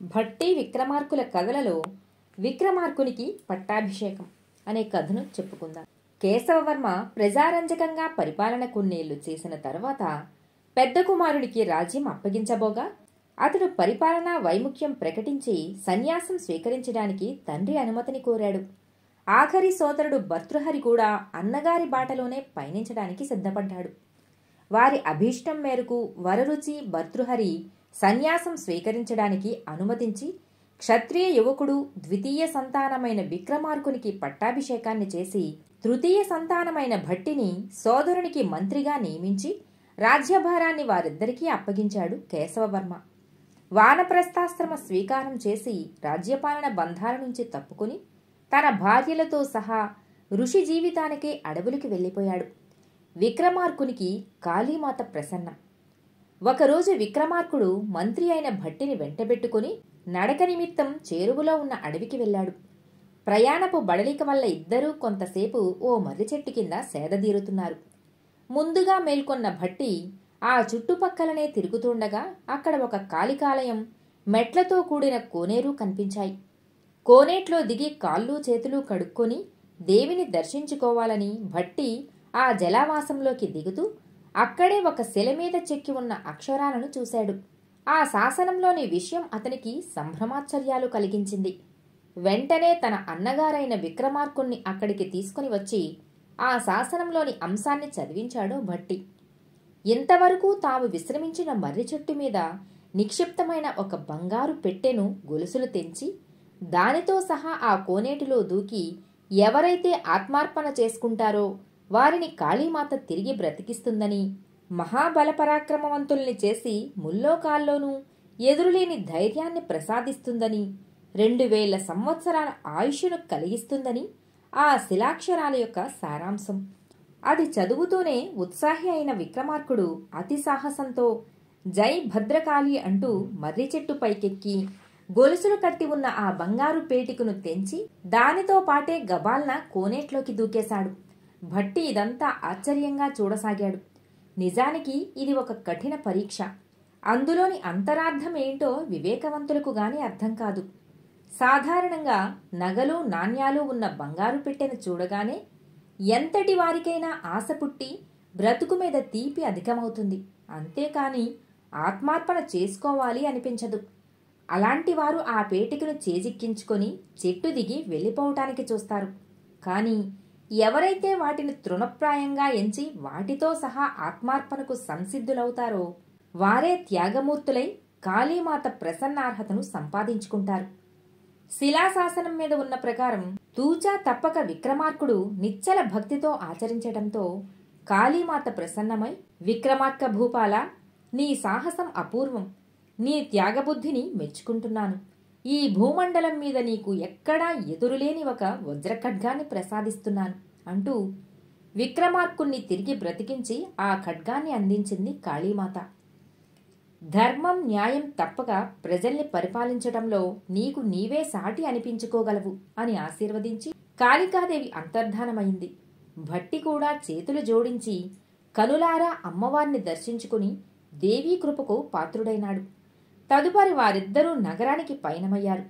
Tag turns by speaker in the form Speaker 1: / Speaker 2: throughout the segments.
Speaker 1: భట్టి విక్రమార్కుల కథలలో విక్రమార్కునికి పట్టాభిషేకం అనే కథను చెప్పుకుందాం. కేశవవర్మ ప్రజారంజకంగా పరిపాలన కొన్నేళ్లు చేసిన తరువాత పెద్ద కుమారుడికి రాజ్యం అప్పగించబోగా అతడు పరిపాలనా వైముఖ్యం ప్రకటించి సన్యాసం స్వీకరించడానికి తండ్రి అనుమతిని కోరాడు. ఆఖరి సోదరుడు భర్తృహరి కూడా అన్నగారి బాటలోనే పయనించడానికి సిద్ధపడ్డాడు. వారి అభీష్టం మేరకు వరరుచి భర్తృహరి సన్యాసం స్వీకరించడానికి అనుమతించి క్షత్రియ యువకుడు ద్వితీయ సంతానమైన విక్రమార్కునికి పట్టాభిషేకాన్ని చేసి తృతీయ సంతానమైన భట్టిని సోదరునికి మంత్రిగా నియమించి రాజ్యభారాన్ని వారిద్దరికీ అప్పగించాడు కేశవవర్మ. వానప్రస్థాశ్రమ స్వీకారం చేసి రాజ్యపాలన బంధాల నుంచి తప్పుకుని తన భార్యలతో సహా ఋషి జీవితానికే అడవులకి వెళ్ళిపోయాడు. విక్రమార్కునికి కాళీమాత ప్రసన్నం. ఒకరోజు విక్రమార్కుడు మంత్రి అయిన భట్టిని వెంటబెట్టుకుని నడక నిమిత్తం చేరువలో ఉన్న అడవికి వెళ్ళాడు. ప్రయాణపు బడలిక వల్ల ఇద్దరూ కొంతసేపు ఓ మర్రి చెట్టు కింద సేదదీరుతున్నారు. ముందుగా మేల్కొన్న భట్టి ఆ చుట్టుపక్కలనే తిరుగుతుండగా అక్కడ ఒక కాళికాలయం, మెట్లతో కూడిన కోనేరు కనిపించాయి. కోనేట్లో దిగి కాళ్ళు చేతులు కడుక్కొని దేవిని దర్శించుకోవాలని భట్టి ఆ జలావాసంలోకి దిగుతూ అక్కడే ఒక శిల మీద చెక్కి ఉన్న అక్షరాలను చూశాడు. ఆ శాసనంలోని విషయం అతనికి సంభ్రమాశ్చర్యాలు కలిగించింది. వెంటనే తన అన్నగారైన విక్రమార్కుణ్ణి అక్కడికి తీసుకుని వచ్చి ఆ శాసనంలోని అంశాన్ని చదివించాడు భట్టి. ఇంతవరకు తాము విశ్రమించిన మర్రి చెట్టు మీద నిక్షిప్తమైన ఒక బంగారు పెట్టెను గొలుసులు తెంచి దానితో సహా ఆ కోనేటిలో దూకి ఎవరైతే ఆత్మార్పణ చేసుకుంటారో వారిని కాళీమాత తిరిగి బ్రతికిస్తుందని, మహాబలపరాక్రమవంతుల్ని చేసి ముల్లోకాల్లోనూ ఎదురులేని ధైర్యాన్ని ప్రసాదిస్తుందని, 2000 సంవత్సరాల ఆయుష్ను కలిగిస్తుందని ఆ శిలాక్షరాల యొక్క సారాంశం. అది చదువుతూనే ఉత్సాహి అయిన విక్రమార్కుడు అతి సాహసంతో జై భద్రకాళి అంటూ మర్రి చెట్టు పైకెక్కి గొలుసులు కట్టి ఉన్న ఆ బంగారు పేటికను తెంచి దానితో పాటే గబాల్న కోనేట్లోకి దూకేశాడు. భట్టి ఇదంతా ఆశ్చర్యంగా చూడసాగాడు. నిజానికి ఇది ఒక కఠిన పరీక్ష. అందులోని అంతరార్థం ఏంటో వివేకవంతులకు గాని అర్థం కాదు. సాధారణంగా నగలు నాణ్యాలు ఉన్న బంగారు పెట్టెను చూడగానే ఎంతటి వారికైనా ఆశ పుట్టి బ్రతుకు మీద తీపి అధికమవుతుంది. అంతేకాని ఆత్మార్పణ చేసుకోవాలి అనిపించదు. అలాంటి వారు ఆ పేటికను చేజిక్కించుకొని చెట్టు దిగి వెళ్ళిపోవటానికి చూస్తారు. కానీ ఎవరైతే వాటిని తృణప్రాయంగా ఎంచి వాటితో సహా ఆత్మార్పణకు సంసిద్ధులవుతారో వారే త్యాగమూర్తులై కాళీమాత ప్రసన్నార్హతను సంపాదించుకుంటారు. శిలాశాసనం మీద ఉన్న ప్రకారం తూచా తప్పక విక్రమార్కుడు నిశ్చల భక్తితో ఆచరించటంతో కాళీమాత ప్రసన్నమై, విక్రమార్క భూపాల, నీ సాహసం అపూర్వం, నీ త్యాగబుద్ధిని మెచ్చుకుంటున్నాను. ఈ భూమండలం మీద నీకు ఎక్కడా ఎదురులేని ఒక వజ్రఖడ్గాన్ని ప్రసాదిస్తున్నాను అంటూ విక్రమార్కుణ్ణి తిరిగి బ్రతికించి ఆ ఖడ్గాన్ని అందించింది కాళీమాత. ధర్మం న్యాయం తప్పక ప్రజల్ని పరిపాలించటంలో నీకు నీవే సాటి అనిపించుకోగలవు అని ఆశీర్వదించి కాళికాదేవి అంతర్ధానమైంది. భట్టి కూడా చేతులు జోడించి కనులారా అమ్మవారిని దర్శించుకుని దేవీ కృపకు పాత్రుడైనాడు. తదుపరి వారిద్దరూ నగరానికి పయనమయ్యారు.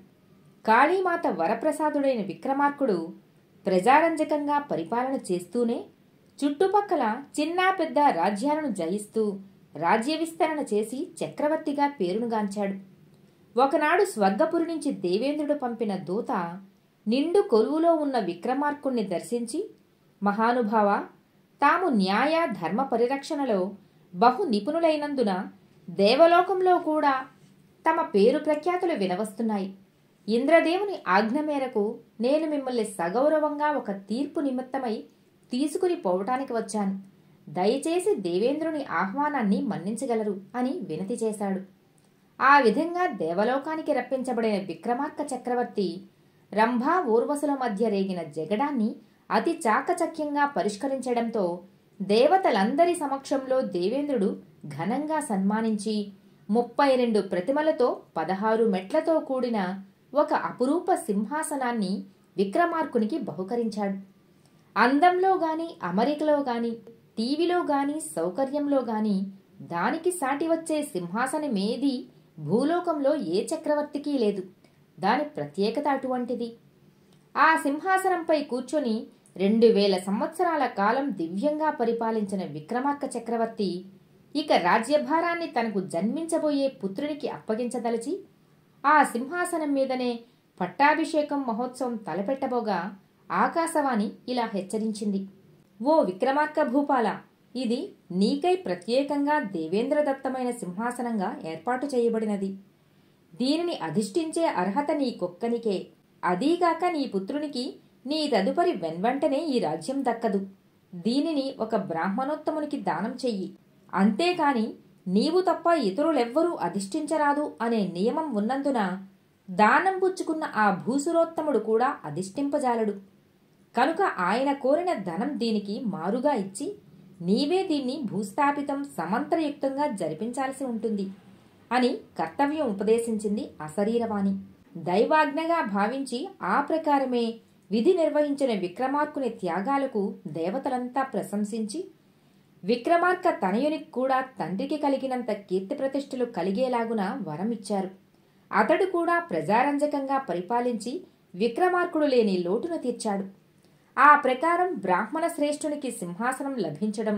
Speaker 1: కాళీమాత వరప్రసాదుడైన విక్రమార్కుడు ప్రజారంజకంగా పరిపాలన చేస్తూనే చుట్టుపక్కల చిన్నా పెద్ద రాజ్యాలను జయిస్తూ రాజ్య విస్తరణ చేసి చక్రవర్తిగా పేరునుగాంచాడు. ఒకనాడు స్వర్గపురి నుంచి దేవేంద్రుడు పంపిన దూత నిండు కొలువులో ఉన్న విక్రమార్కుణ్ణి దర్శించి, మహానుభావ, తాము న్యాయ ధర్మ పరిరక్షణలో బహు నిపుణులైనందున దేవలోకంలో కూడా తమ పేరు ప్రఖ్యాతులు వినవస్తున్నాయి. ఇంద్రదేవుని ఆజ్ఞ మేరకు నేను మిమ్మల్ని సగౌరవంగా ఒక తీర్పు నిమిత్తమై తీసుకుని పోవటానికి వచ్చాను. దయచేసి దేవేంద్రుని ఆహ్వానాన్ని మన్నించగలరు అని వినతి చేశాడు. ఆ విధంగా దేవలోకానికి రప్పించబడిన విక్రమార్క చక్రవర్తి రంభా ఊర్వశుల మధ్య రేగిన జగడాన్ని అతి చాకచక్యంగా పరిష్కరించడంతో దేవతలందరి సమక్షంలో దేవేంద్రుడు ఘనంగా సన్మానించి 32 ప్రతిమలతో 16 మెట్లతో కూడిన ఒక అపురూప సింహాసనాన్ని విక్రమార్కునికి బహుకరించాడు. అందంలో గాని, అమరికలో గాని, టీవీలో గాని, సౌకర్యంలో గాని దానికి సాటి వచ్చే సింహాసనమేది భూలోకంలో ఏ చక్రవర్తికి లేదు. దాని ప్రత్యేకత అటువంటిది. ఆ సింహాసనంపై కూర్చొని 2000 సంవత్సరాల కాలం దివ్యంగా పరిపాలించిన విక్రమార్క చక్రవర్తి ఇక రాజ్యభారాన్ని తనకు జన్మించబోయే పుత్రునికి అప్పగించదలిచి ఆ సింహాసనం మీదనే పట్టాభిషేకం మహోత్సవం తలపెట్టబోగా ఆకాశవాణి ఇలా హెచ్చరించింది. ఓ విక్రమార్క భూపాల, ఇది నీకై ప్రత్యేకంగా దేవేంద్రదత్తమైన సింహాసనంగా ఏర్పాటు చేయబడినది. దీనిని అధిష్ఠించే అర్హత నీకొక్కనికే. అదీగాక నీ పుత్రునికి నీ తదుపరి వెన్వెంటనే ఈ రాజ్యం దక్కదు. దీనిని ఒక బ్రాహ్మణోత్తమునికి దానం చెయ్యి. అంతేకాని నీవు తప్ప ఇతరులెవ్వరూ అధిష్ఠించరాదు అనే నియమం ఉన్నందున దానం పుచ్చుకున్న ఆ భూసురోత్తముడు కూడా అధిష్ఠింపజాలడు. కనుక ఆయన కోరిన ధనం దీనికి మారుగా ఇచ్చి నీవే దీన్ని భూస్థాపితం సమంత్రయుక్తంగా జరిపించాల్సి ఉంటుంది అని కర్తవ్యం ఉపదేశించింది అశరీరవాణి. దైవాజ్ఞగా భావించి ఆ ప్రకారమే విధి నిర్వహించిన విక్రమార్కుని త్యాగాలకు దేవతలంతా ప్రశంసించి విక్రమార్క తనయునికి కూడా తండ్రికి కలిగినంత కీర్తి ప్రతిష్టలు కలిగేలాగున వరమిచ్చారు. అతడు కూడా ప్రజారంజకంగా పరిపాలించి విక్రమార్కుడు లేని లోటును తీర్చాడు. ఆ ప్రకారం బ్రాహ్మణ శ్రేష్ఠునికి సింహాసనం లభించడం,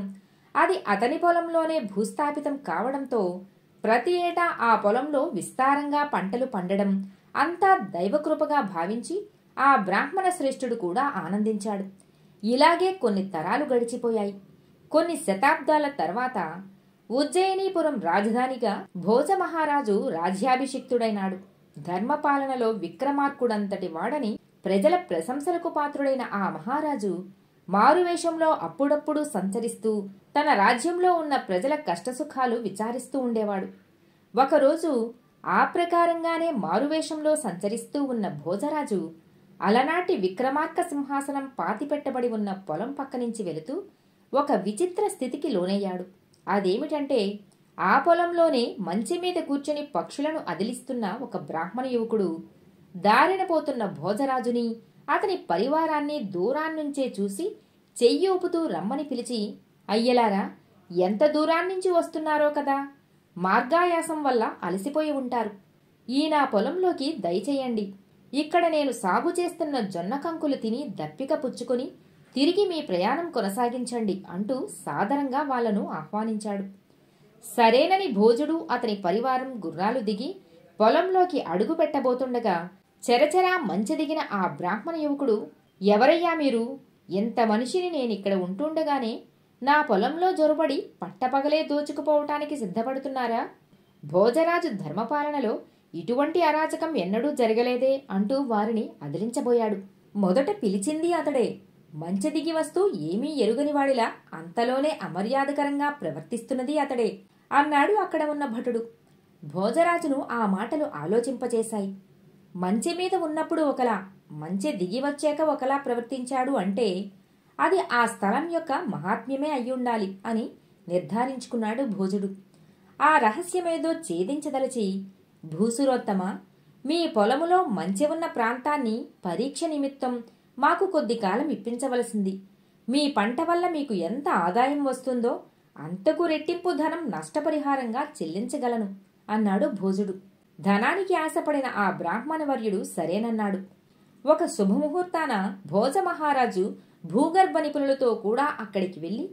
Speaker 1: అది అతని పొలంలోనే భూస్థాపితం కావడంతో ప్రతి ఏటా ఆ పొలంలో విస్తారంగా పంటలు పండడం అంతా దైవకృపగా భావించి ఆ బ్రాహ్మణ శ్రేష్ఠుడు కూడా ఆనందించాడు. ఇలాగే కొన్ని తరాలు గడిచిపోయాయి. కొన్ని శతాబ్దాల తర్వాత ఉజ్జయినీపురం రాజధానిగా భోజమహారాజు రాజ్యాభిషిక్తుడైనాడు. ధర్మపాలనలో విక్రమార్కుడంతటి వాడని ప్రజల ప్రశంసలకు పాత్రుడైన ఆ మహారాజు మారువేషంలో అప్పుడప్పుడు సంచరిస్తూ తన రాజ్యంలో ఉన్న ప్రజల కష్టసుఖాలు విచారిస్తూ ఉండేవాడు. ఒకరోజు ఆ ప్రకారంగానే మారువేషంలో సంచరిస్తూ ఉన్న భోజరాజు అలనాటి విక్రమార్క సింహాసనం పాతిపెట్టబడి ఉన్న పొలం పక్క నుంచి వెళుతూ ఒక విచిత్ర స్థితికి లోనయ్యాడు. అదేమిటంటే ఆ పొలంలోనే మంచి మీద కూర్చొని పక్షులను అదిలిస్తున్న ఒక బ్రాహ్మణ యువకుడు దారిన పోతున్న భోజరాజుని అతని పరివారాన్ని దూరాన్నించే చూసి చెయ్యి ఊపుతూ రమ్మని పిలిచి, అయ్యలారా, ఎంత దూరాన్నించి వస్తున్నారో కదా, మార్గాయాసం వల్ల అలసిపోయి ఉంటారు. ఈ నా పొలంలోకి దయచేయండి. ఇక్కడ నేను సాగు చేస్తున్న జొన్న కంకులు తిని దప్పిక పుచ్చుకొని తిరిగి మీ ప్రయాణం కొనసాగించండి అంటూ సాదరంగా వాళ్లను ఆహ్వానించాడు. సరేనని భోజుడు అతని పరివారం గుర్రాలు దిగి పొలంలోకి అడుగు పెట్టబోతుండగా చెరచెరా మంచి దిగిన ఆ బ్రాహ్మణ యువకుడు, ఎవరయ్యా మీరు? ఎంత మనిషిని నేనిక్కడ ఉంటుండగానే నా పొలంలో జొరబడి పట్టపగలే దోచుకుపోవటానికి సిద్ధపడుతున్నారా? భోజరాజు ధర్మపాలనలో ఇటువంటి అరాచకం ఎన్నడూ జరగలేదే అంటూ వారిని అదిలించబోయాడు. మొదట పిలిచింది అతడే. మంచి దిగి వస్తూ ఏమీ ఎరుగనివాడిలా అంతలోనే అమర్యాదకరంగా ప్రవర్తిస్తున్నది అతడే అన్నాడు అక్కడ ఉన్న భటుడు. భోజరాజును ఆ మాటలు ఆలోచింపచేశాయి. మంచి మీద ఉన్నప్పుడు ఒకలా, మంచి దిగి వచ్చాక ఒకలా ప్రవర్తించాడు అంటే అది ఆ స్థలం యొక్క మహాత్మ్యమే అయ్యుండాలి అని నిర్ధారించుకున్నాడు భోజుడు. ఆ రహస్యమేదో ఛేదించదలచి, భూసురోత్తమ, మీ పొలములో మంచి ఉన్న ప్రాంతాన్ని పరీక్ష నిమిత్తం మాకు కొద్ది కాలం ఇప్పించవలసింది. మీ పంట వల్ల మీకు ఎంత ఆదాయం వస్తుందో అంతకు రెట్టింపు ధనం నష్టపరిహారంగా చెల్లించగలను అన్నాడు భోజుడు. ధనానికి ఆశపడిన ఆ బ్రాహ్మణవర్యుడు సరేనన్నాడు. ఒక శుభముహూర్తాన భోజమహారాజు భూగర్భ నిపుణులతో కూడా అక్కడికి వెళ్లి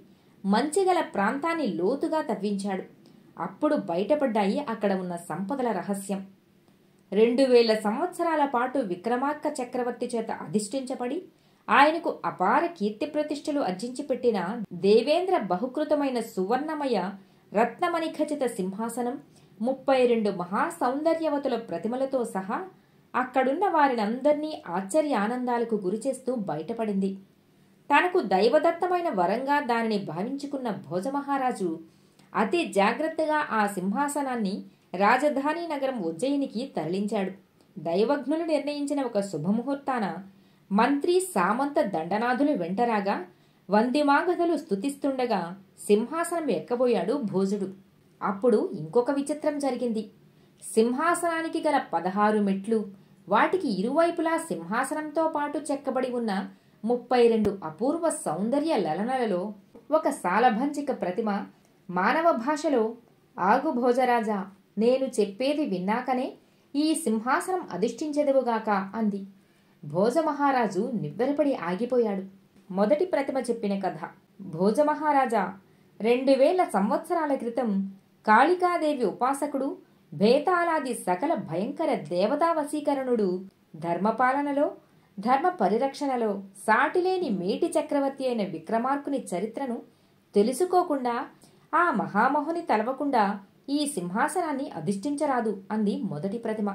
Speaker 1: మంచిగల ప్రాంతాన్ని లోతుగా తవ్వించాడు. అప్పుడు బయటపడ్డాయి అక్కడ ఉన్న సంపదల రహస్యం. 2000 సంవత్సరాల పాటు విక్రమార్క చక్రవర్తి చేత అధిష్ఠించబడి ఆయనకు అపార కీర్తి ప్రతిష్టలు అర్జించి పెట్టిన దేవేంద్ర బహుకృతమైన సువర్ణమయ రత్నమణిఖచిత సింహాసనం 32 మహాసౌందర్యవతుల ప్రతిమలతో సహా అక్కడున్న వారినందర్నీ ఆశ్చర్యానందాలకు గురిచేస్తూ బయటపడింది. తనకు దైవదత్తమైన వరంగా దానిని భావించుకున్న భోజమహారాజు అతి జాగ్రత్తగా ఆ సింహాసనాన్ని రాజధాని నగరం ఉజ్జయినికి తరలించాడు. దైవజ్ఞులు నిర్ణయించిన ఒక శుభముహూర్తాన మంత్రి సామంత దండనాథులు వెంటరాగా వందిమాగధలు స్తుతిస్తుండగా సింహాసనం ఎక్కబోయాడు భోజుడు. అప్పుడు ఇంకొక విచిత్రం జరిగింది. సింహాసనానికి గల 16 మెట్లు, వాటికి ఇరువైపులా సింహాసనంతో పాటు చెక్కబడి ఉన్న 32 అపూర్వ సౌందర్య లలనలలో ఒక సాలభంచిక ప్రతిమ మానవ భాషలో, ఆగు భోజరాజా, నేను చెప్పేది విన్నాకనే ఈ సింహాసనం అధిష్ఠించెదవుగాక అంది. భోజమహారాజు నివ్వెరపడి ఆగిపోయాడు. మొదటి ప్రతిమ చెప్పిన కథ. భోజమహారాజా, 2000 సంవత్సరాల క్రితం కాళికాదేవి ఉపాసకుడు, భేతాళాది సకల భయంకర దేవతా వశీకరణుడు, ధర్మపాలనలో ధర్మ పరిరక్షణలో సాటిలేని మేటి చక్రవర్తి అయిన విక్రమార్కుని చరిత్రను తెలుసుకోకుండా, ఆ మహామహుని తలవకుండా ఈ సింహాసనాన్ని అధిష్ఠించరాదు అంది మొదటి ప్రతిమ.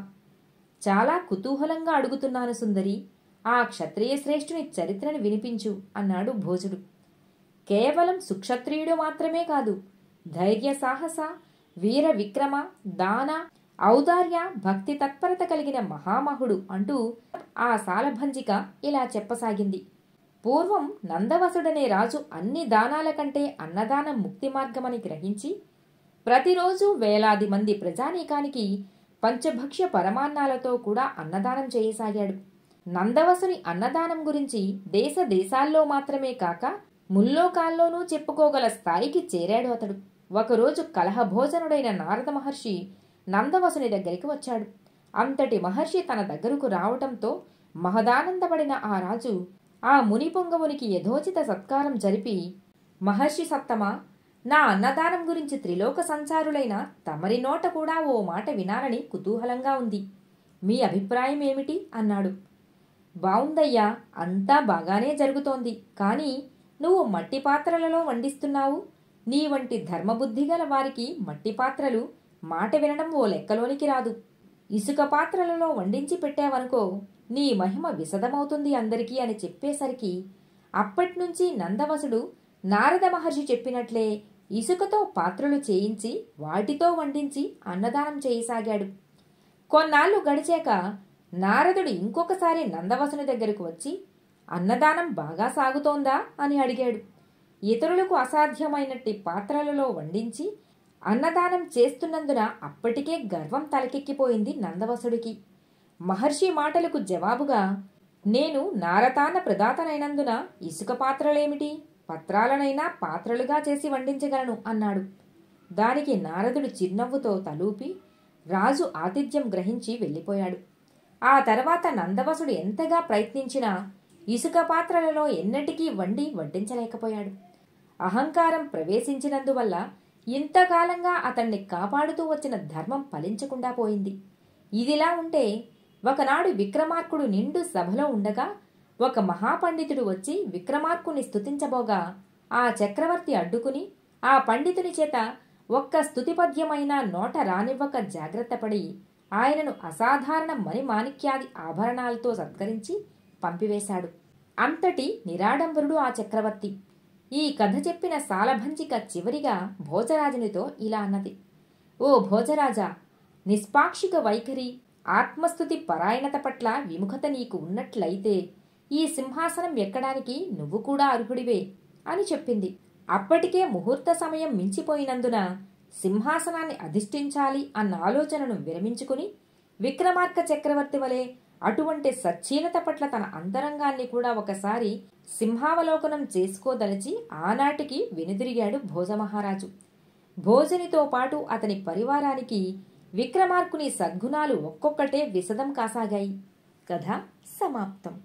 Speaker 1: చాలా కుతూహలంగా అడుగుతున్నాను సుందరి, ఆ క్షత్రియ శ్రేష్ఠుని చరిత్రను వినిపించు అన్నాడు భోజుడు. కేవలం సుక్షత్రియుడు మాత్రమే కాదు, ధైర్య సాహస వీర విక్రమ దాన ఔదార్య భక్తి తత్పరత కలిగిన మహామహుడు అంటూ ఆ సాలభంజిక ఇలా చెప్పసాగింది. పూర్వం నందవసుడనే రాజు అన్ని దానాల కంటే అన్నదానం ముక్తి మార్గమని గ్రహించి ప్రతిరోజు వేలాది మంది ప్రజానీకానికి పంచభక్ష్య పరమాన్నాలతో కూడా అన్నదానం చేయసాగాడు. నందవసుని అన్నదానం గురించి దేశ దేశాల్లో మాత్రమే కాక ముల్లోకాల్లోనూ చెప్పుకోగల స్థాయికి చేరాడు అతడు. ఒకరోజు కలహభోజనుడైన నారద మహర్షి నందవసుని దగ్గరికి వచ్చాడు. అంతటి మహర్షి తన దగ్గరకు రావటంతో మహదానందపడిన ఆ రాజు ఆ ముని పొంగవునికి యథోచిత సత్కారం జరిపి, మహర్షి సత్తమ, నా అన్నదానం గురించి త్రిలోక సంచారులైన తమరి నోట కూడా ఓ మాట వినాలని కుతూహలంగా ఉంది. మీ అభిప్రాయం ఏమిటి అన్నాడు. బావుందయ్యా, అంతా బాగానే జరుగుతోంది. కానీ నువ్వు మట్టి పాత్రలలో వండిస్తున్నావు. నీ వంటి ధర్మబుద్ధి గల వారికి మట్టి పాత్రలు మాట వినడం ఓ లెక్కలోనికి రాదు. ఇసుక పాత్రలలో వండించి పెట్టావనుకో, నీ మహిమ విశదమవుతుంది అందరికీ అని చెప్పేసరికి అప్పట్నుంచి నందవసుడు నారద మహర్షి చెప్పినట్లే ఇసుకతో పాత్రలు చేయించి వాటితో వండించి అన్నదానం చేయసాగాడు. కొన్నాళ్లు గడిచాక నారదుడు ఇంకొకసారి నందవసుని దగ్గరకు వచ్చి, అన్నదానం బాగా సాగుతోందా అని అడిగాడు. ఇతరులకు అసాధ్యమైనట్టి పాత్రలలో వండించి అన్నదానం చేస్తున్నందున అప్పటికే గర్వం తలకెక్కిపోయింది నందవసుడికి. మహర్షి మాటలకు జవాబుగా, నేను నారతాన ప్రదాతనైనందున ఇసుక పాత్రలేమిటి, పత్రాలనైనా పాత్రలుగా చేసి వండించగలను అన్నాడు. దానికి నారదుడు చిరునవ్వుతో తలూపి రాజు ఆతిథ్యం గ్రహించి వెళ్ళిపోయాడు. ఆ తర్వాత నందవసుడు ఎంతగా ప్రయత్నించినా ఇసుక పాత్రలలో ఎన్నటికీ వండి వడ్డించలేకపోయాడు. అహంకారం ప్రవేశించినందువల్ల ఇంతకాలంగా అతన్ని కాపాడుతూ వచ్చిన ధర్మం ఫలించకుండా పోయింది. ఇదిలా ఉంటే ఒకనాడు విక్రమార్కుడు నిండు సభలో ఉండగా ఒక మహాపండితుడు వచ్చి విక్రమార్కుని స్తుతించబోగా ఆ చక్రవర్తి అడ్డుకుని ఆ పండితుని చేత ఒక్క స్తుతిపద్యమైనా నోట రానివ్వక జాగ్రత్తపడి ఆయనను అసాధారణ మణిమాణిక్యాది ఆభరణాలతో సత్కరించి పంపివేశాడు. అంతటి నిరాడంబరుడు ఆ చక్రవర్తి. ఈ కథ చెప్పిన సాలభంజిక చివరిగా భోజరాజునితో ఇలా అన్నది. ఓ భోజరాజా, నిష్పాక్షిక వైఖరి, ఆత్మస్థుతి పరాయణత పట్ల విముఖత నీకు ఉన్నట్లయితే ఈ సింహాసనం ఎక్కడానికి నువ్వు కూడా అర్హుడివే అని చెప్పింది. అప్పటికే ముహూర్త సమయం మించిపోయినందున సింహాసనాన్ని అధిష్ఠించాలి అన్న ఆలోచనను విరమించుకుని విక్రమార్క చక్రవర్తి వలె అటువంటి సచ్చీలత పట్ల తన అంతరంగాన్ని కూడా ఒకసారి సింహావలోకనం చేసుకోదలిచి ఆనాటికి వెనుదిరిగాడు భోజమహారాజు. భోజనితో పాటు అతని పరివారానికి విక్రమార్కుని సద్గుణాలు ఒక్కొక్కటే విశదం కాసాగాయి. కథ సమాప్తం.